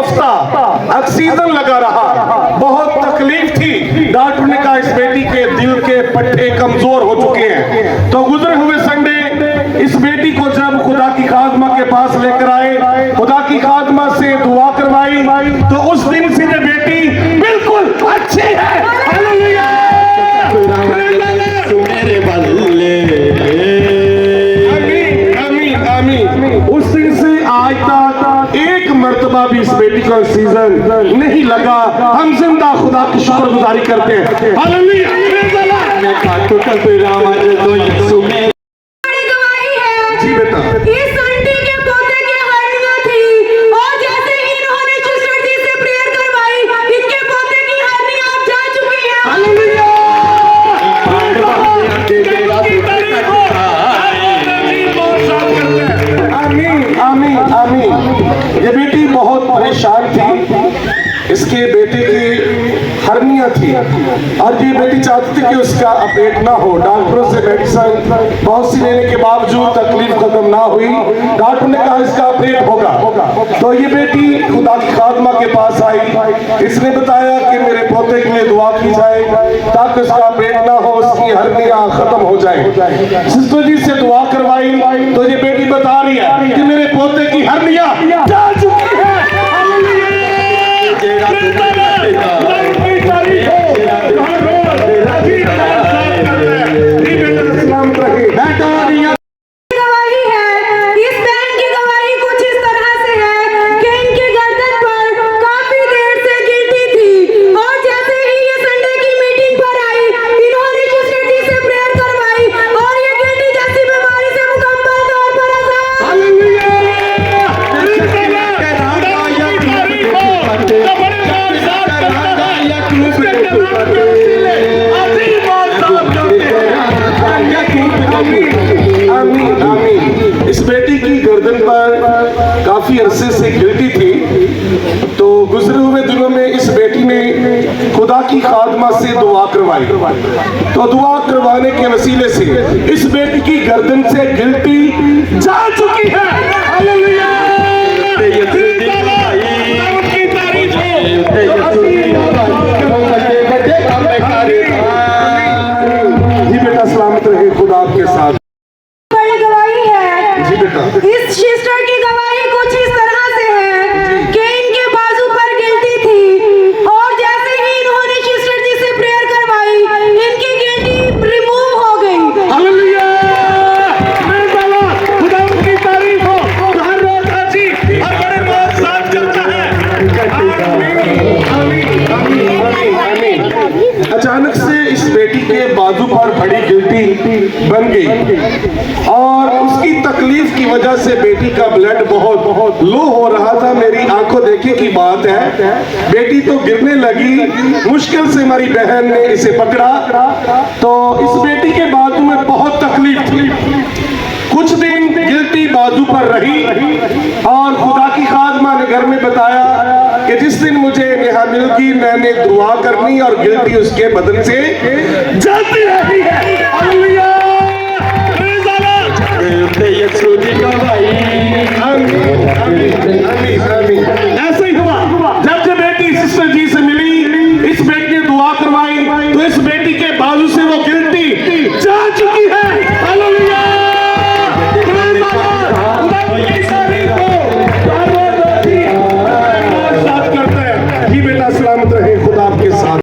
हफ्ता ऑक्सीजन लगा रहा, बहुत तकलीफ थी। डॉक्टर ने कहा इस बेटी के दिल के पट्टे कमजोर हो चुके हैं। तो गुजरे हुए संडे इस बेटी को जब खुदा की खादमा के पास लेकर आए, खुदा की खादमा से दुआ करवाई, तो उस दिन से ये बेटी बिल्कुल अच्छी है। हालेलुया, मेरे बल्ले, आमीन आमीन। उस दिन से आज तक एक मर्तबा भी इस बेटी को ऑक्सीजन नहीं लगा। हम जिंदा खुदा की शुक्रगुजारी करते हैं। हालेलुया, मैं खाटू का तो सुने। जी बेटा, इस आंटी के पोते की हर्निया थी और जैसे ही इन्होंने सिस्टर जी से प्रेयर करवाई, इनके पोते की हर्निया अब जा चुकी है। हालेलुया, आमीन आमीन आमीन। ये बेटी बहुत परेशान थी, इसके बेटे की हर्निया थी और ये बेटी चाहती थी कि उसका अपडेट ना हो। डॉक्टरों से मेडिसिन बहुत सी लेने के बावजूद तकलीफ खत्म ना हुई। डॉक्टर ने कहा इसका अपडेट होगा। तो ये बेटी खुदा की खादमा के पास आई। इसने बताया कि मेरे पोते के लिए दुआ की जाए ताकि उसका अपडेट ना हो, उसकी हर्निया खत्म हो जाए। सिस्टर जी से दुआ करवाई तो ये बेटी बता रही है कि मेरे पोते की हर्निया जा चुकी है। गवाही है, इस बहन की गवाही कुछ इस तरह से है कि इनकी गर्दन पर काफी देर से गिल्टी थी और जैसे ही ये संडे की मीटिंग पर आई, इन्होंने सिस्टर जी से प्रेयर करवाई और ये गिल्टी जैसी बीमारी से मुकम्मल तौर पर आजाद। आमीन आमीन। इस बेटी की गर्दन पर काफी अरसे से गिल्टी थी, तो गुजरे हुए दिनों में इस बेटी ने खुदा की खादमा से दुआ करवाई। तो दुआ करवाने के वसीले से इस बेटी की गर्दन से गिल्टी जा चुकी है। हालेलुया, जी बेटा सलामत रहे, खुदा आपके साथ। बड़ी गवाही है, जी बेटा, इस सिस्टर की गवाही कुछ इस तरह से है कि इनके बाजू पर गिल्टी थी और जैसे ही इन्होंने सिस्टर जी से प्रेयर करवाई, इनकी गिल्टी रिमूव हो गई। हालेलुया, खुदा की तारीफ हो। हर रोज जी हर बड़े बहुत साथ चलता है। आमीन आमीन आमीन। अचानक से इस बेटी के बाजू पर बड़ी गिल्टी बन गई और उसकी तकलीफ की वजह से बेटी का ब्लड बहुत लो हो रहा था। मेरी आंखों देखने की बात है, बेटी तो गिरने लगी। मुश्किल से हमारी बहन ने इसे पकड़ा तो इस बेटी के बाजू में बहुत तकलीफ थी। कुछ दिन गिल्टी बाजू पर रही और खुदा की खादमा ने घर में बताया कि जिस दिन मुझे नेहा मिल गई, मैंने दुआ करनी और गिल्टी उसके बदन से जाती रही है।